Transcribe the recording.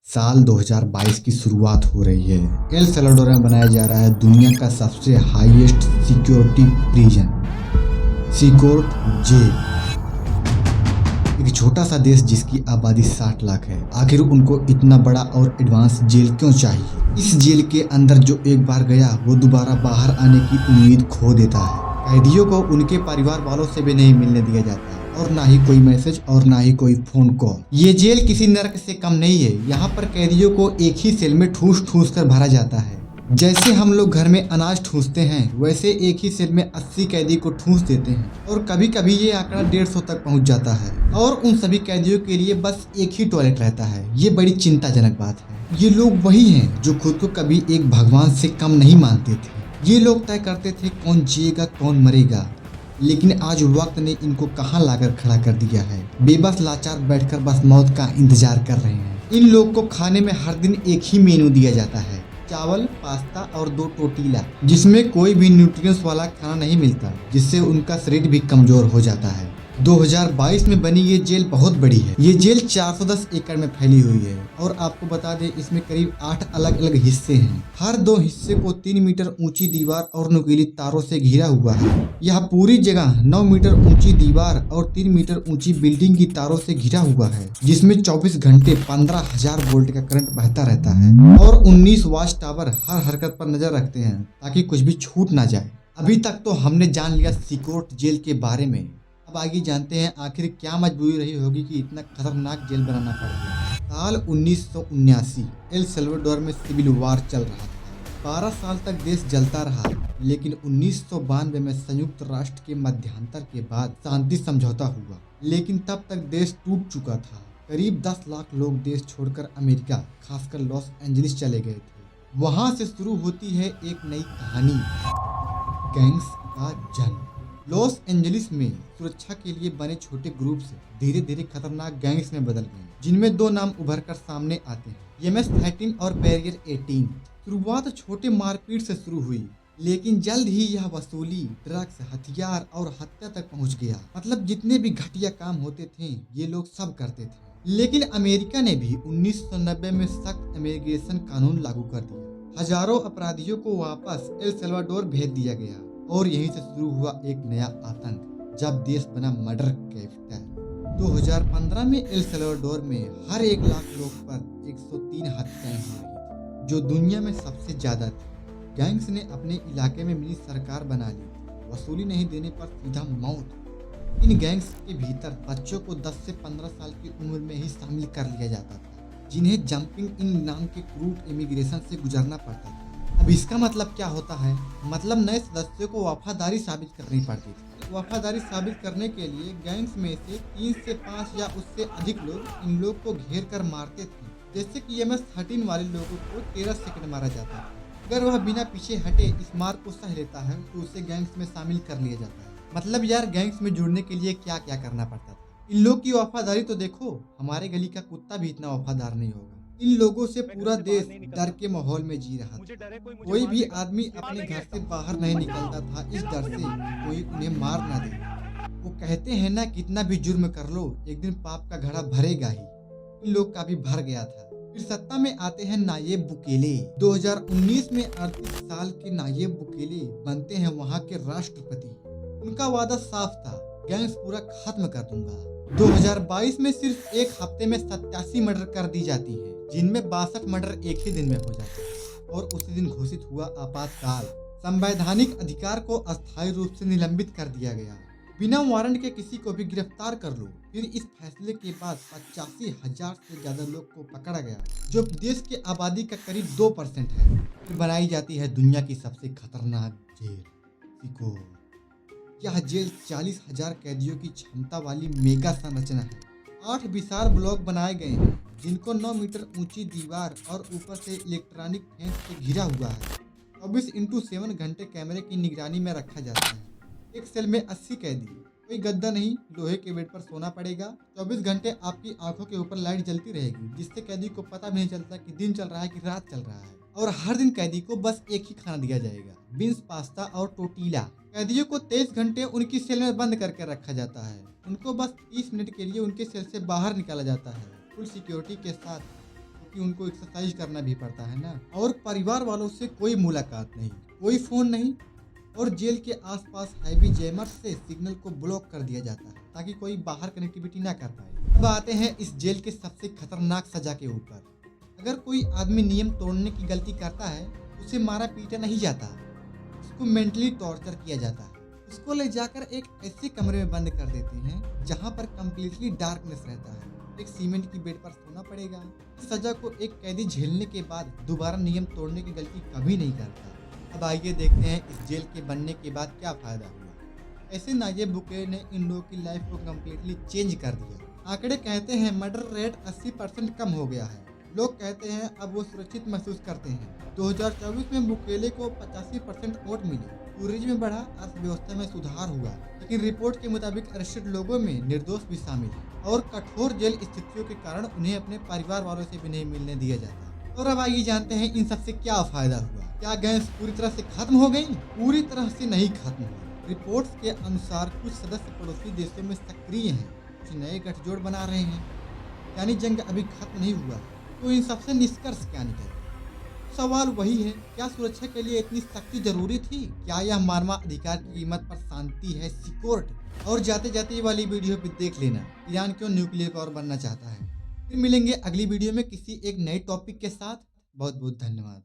साल 2022 की शुरुआत हो रही है। एल सल्वाडोर में बनाया जा रहा है दुनिया का सबसे हाईएस्ट सिक्योरिटी प्रिजन, सिकोर्ट जेल। एक छोटा सा देश जिसकी आबादी 60 लाख है, आखिर उनको इतना बड़ा और एडवांस जेल क्यों चाहिए? इस जेल के अंदर जो एक बार गया वो दोबारा बाहर आने की उम्मीद खो देता है। कैदियों को उनके परिवार वालों से भी नहीं मिलने दिया जाता है, और ना ही कोई मैसेज और ना ही कोई फोन कॉल। ये जेल किसी नरक से कम नहीं है। यहाँ पर कैदियों को एक ही सेल में ठूस ठूस कर भरा जाता है। जैसे हम लोग घर में अनाज ठूसते हैं, वैसे एक ही सेल में 80 कैदी को ठूस देते हैं, और कभी कभी ये आंकड़ा 150 तक पहुँच जाता है। और उन सभी कैदियों के लिए बस एक ही टॉयलेट रहता है। ये बड़ी चिंताजनक बात है। ये लोग वही हैं जो खुद को कभी एक भगवान से कम नहीं मानते थे। ये लोग तय करते थे कौन जिएगा कौन मरेगा, लेकिन आज वक्त ने इनको कहाँ लाकर खड़ा कर दिया है। बेबस लाचार बैठकर बस मौत का इंतजार कर रहे हैं। इन लोग को खाने में हर दिन एक ही मेनू दिया जाता है, चावल, पास्ता और 2 टोटीला, जिसमें कोई भी न्यूट्रिएंट्स वाला खाना नहीं मिलता, जिससे उनका शरीर भी कमजोर हो जाता है। 2022 में बनी ये जेल बहुत बड़ी है। ये जेल 410 एकड़ में फैली हुई है, और आपको बता दें इसमें करीब 8 अलग अलग हिस्से हैं। हर 2 हिस्से को 3 मीटर ऊंची दीवार और नुकीली तारों से घिरा हुआ है। यह पूरी जगह 9 मीटर ऊंची दीवार और 3 मीटर ऊंची बिल्डिंग की तारों से घिरा हुआ है, जिसमें 24 घंटे 15,000 वोल्ट का करंट बहता रहता है, और 19 वॉच टावर हर हरकत पर नजर रखते हैं ताकि कुछ भी छूट ना जाए। अभी तक तो हमने जान लिया सिकोर्ट जेल के बारे में। अब आगे जानते हैं आखिर क्या मजबूरी रही होगी कि इतना खतरनाक जेल बनाना पड़ गया। साल 1979 एल सल्वाडोर में सिविल वार चल रहा था। 12 साल तक देश जलता रहा, लेकिन 1992 में संयुक्त राष्ट्र के मध्यांतर के बाद शांति समझौता हुआ। लेकिन तब तक देश टूट चुका था। करीब 10 लाख लोग देश छोड़कर अमेरिका, खासकर लॉस एंजलिस चले गए थे। वहां से शुरू होती है एक नई कहानी, गैंग्स का जन्म। लॉस एंजलिस में सुरक्षा के लिए बने छोटे ग्रुप से धीरे धीरे खतरनाक गैंग्स में बदल गए, जिनमें 2 नाम उभर कर सामने आते हैं, MS-13 और बैरियर 18। शुरुआत छोटे मारपीट से शुरू हुई, लेकिन जल्द ही यह वसूली, ड्रग्स, हथियार और हत्या तक पहुंच गया। मतलब जितने भी घटिया काम होते थे ये लोग सब करते थे। लेकिन अमेरिका ने भी 1990 में सख्त इमिग्रेशन कानून लागू कर दिया। हजारों अपराधियों को वापस एल सल्वाडोर भेज दिया गया, और यहीं से शुरू हुआ एक नया आतंक, जब देश बना मर्डर कैपिटल। 2015 में एल सल्वाडोर में हर 1 लाख लोग पर 103 हत्याएं हो रही थी, जो दुनिया में सबसे ज्यादा थी। गैंग्स ने अपने इलाके में मिनी सरकार बना ली। वसूली नहीं देने पर सीधा मौत। इन गैंग्स के भीतर बच्चों को 10 से 15 साल की उम्र में ही शामिल कर लिया जाता था, जिन्हें जंपिंग इन नाम के क्रूड इमिग्रेशन से गुजरना पड़ता था। अब इसका मतलब क्या होता है? मतलब नए सदस्यों को वफादारी साबित करनी पड़ती थी। वफादारी साबित करने के लिए गैंग्स में से 3 से 5 या उससे अधिक लोग इन लोग को घेर कर मारते थे। जैसे कि MS-13 वाले लोगों को 13 सेकंड मारा जाता है। अगर वह बिना पीछे हटे इस मार को सह लेता है तो उसे गैंग्स में शामिल कर लिया जाता है। मतलब यार, गैंग्स में जुड़ने के लिए क्या क्या करना पड़ता था। इन लोग की वफादारी तो देखो, हमारे गली का कुत्ता भी इतना वफादार नहीं होगा। इन लोगों से पूरा देश डर के माहौल में जी रहा था। कोई भी आदमी अपने घर से बाहर नहीं निकलता था, इस डर से कोई उन्हें मार ना दे। वो कहते हैं ना, कितना भी जुर्म कर लो एक दिन पाप का घड़ा भरेगा ही। इन लोग का भी भर गया था। फिर सत्ता में आते हैं नायब बुकेले। 2019 में 38 साल के नायब बुकेले बनते हैं वहाँ के राष्ट्रपति। उनका वादा साफ था, गैंग्स पूरा खत्म कर दूंगा। 2022 में सिर्फ एक हफ्ते में 87 मर्डर कर दी जाती है, जिनमें 62 मर्डर एक ही दिन में हो जाते हैं, और उसी दिन घोषित हुआ आपातकाल। संवैधानिक अधिकार को अस्थायी रूप से निलंबित कर दिया गया। बिना वारंट के किसी को भी गिरफ्तार कर लो। फिर इस फैसले के बाद 85,000 से ज्यादा लोग को पकड़ा गया, जो देश की आबादी का करीब 2% है। फिर बनाई जाती है दुनिया की सबसे खतरनाक जेल, सिकोर। यह जेल 40,000 कैदियों की क्षमता वाली मेगा संरचना है। 8 विशाल ब्लॉक बनाए गए हैं, जिनको 9 मीटर ऊंची दीवार और ऊपर से इलेक्ट्रॉनिक फेंस से घिरा हुआ है। 24x7 घंटे कैमरे की निगरानी में रखा जाता है। एक सेल में 80 कैदी, कोई गद्दा नहीं, लोहे के बेड पर सोना पड़ेगा। 24 घंटे आपकी आंखों के ऊपर लाइट जलती रहेगी, जिससे कैदी को पता भी नहीं चलता कि दिन चल रहा है कि रात चल रहा है। और हर दिन कैदी को बस एक ही खाना दिया जाएगा, बीन्स, पास्ता और टोटीला। कैदियों को 23 घंटे उनकी सेल में बंद करके रखा जाता है। उनको बस 30 मिनट के लिए उनके सेल से बाहर निकाला जाता है, फुल सिक्योरिटी के साथ। कि उनको एक्सरसाइज करना भी पड़ता है ना। और परिवार वालों से कोई मुलाकात नहीं, कोई फोन नहीं, और जेल के आसपास हैवी जैमर से सिग्नल को ब्लॉक कर दिया जाता है ताकि कोई बाहर कनेक्टिविटी ना कर पाए। अब आते हैं इस जेल के सबसे खतरनाक सजा के ऊपर। अगर कोई आदमी नियम तोड़ने की गलती करता है, उसे मारा पीटा नहीं जाता, उसको मेंटली टॉर्चर किया जाता है। उसको ले जाकर एक ऐसे कमरे में बंद कर देते हैं जहां पर कंप्लीटली डार्कनेस रहता है। एक सीमेंट की बेड पर सोना पड़ेगा। इस सजा को एक कैदी झेलने के बाद दोबारा नियम तोड़ने की गलती कभी नहीं करता। अब आइए देखते हैं इस जेल के बनने के बाद क्या फायदा हुआ। ऐसे नायब बुकेले ने इन लोगों की लाइफ को कम्प्लीटली चेंज कर दिया। आंकड़े कहते हैं मर्डर रेट 80% कम हो गया है। लोग कहते हैं अब वो सुरक्षित महसूस करते हैं। 2024 में बुकेले को 85% वोट मिले, टूरिज्म में बढ़ा, अर्थव्यवस्था में सुधार हुआ। लेकिन रिपोर्ट के मुताबिक अरेस्टेड लोगों में निर्दोष भी शामिल हैं और कठोर जेल स्थितियों के कारण उन्हें अपने परिवार वालों से भी नहीं मिलने दिया जाता। और अब आइए जानते हैं इन सबसे क्या फायदा हुआ। क्या गैंग्स पूरी तरह से खत्म हो गई? पूरी तरह से नहीं खत्म हुई। रिपोर्ट्स के अनुसार कुछ सदस्य पड़ोसी देशों में सक्रिय हैं, कुछ नए गठजोड़ बना रहे हैं, यानी जंग अभी खत्म नहीं हुआ। तो इन सबसे निष्कर्ष क्या निकले? सवाल वही है, क्या सुरक्षा के लिए इतनी सख्ती जरूरी थी? क्या यह मानवाधिकार की कीमत पर शांति है सिक्योरिटी? और जाते जाते ये वाली वीडियो भी देख लेना, ईरान क्यों न्यूक्लियर पावर बनना चाहता है। फिर मिलेंगे अगली वीडियो में किसी एक नए टॉपिक के साथ। बहुत बहुत धन्यवाद।